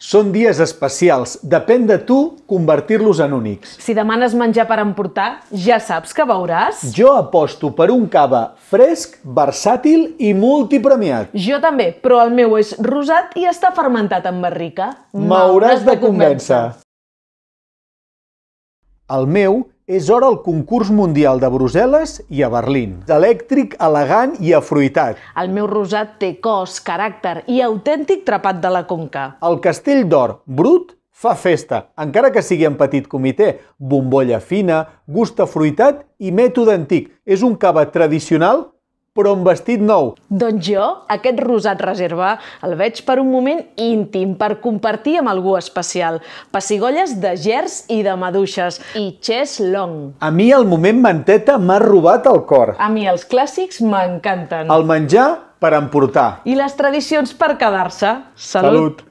Són dies especials. Depèn de tu convertir-los en únics. Si demanes menjar per emportar, ja saps que veuràs. Jo aposto per un cava fresc, versàtil i multipremiat. Jo també, però el meu és rosat i està fermentat amb barrica. M'hauràs de convèncer. El meu és hora al concurs mundial de Brussel·les i a Berlín. Elèctric, elegant i afruitat. El meu rosat té cos, caràcter i autèntic trepat de la Conca. El castell d'or brut fa festa, encara que sigui en petit comitè. Bombolla fina, gust afruitat i mètode antic. És un cava tradicional, però amb vestit nou. Doncs jo, aquest rosat reserva, el veig per un moment íntim, per compartir amb algú especial. Pessigolles de gers i de maduixes i chess long. A mi el moment manteta m'ha robat el cor. A mi els clàssics m'encanten. El menjar per emportar. I les tradicions per quedar-se. Salut!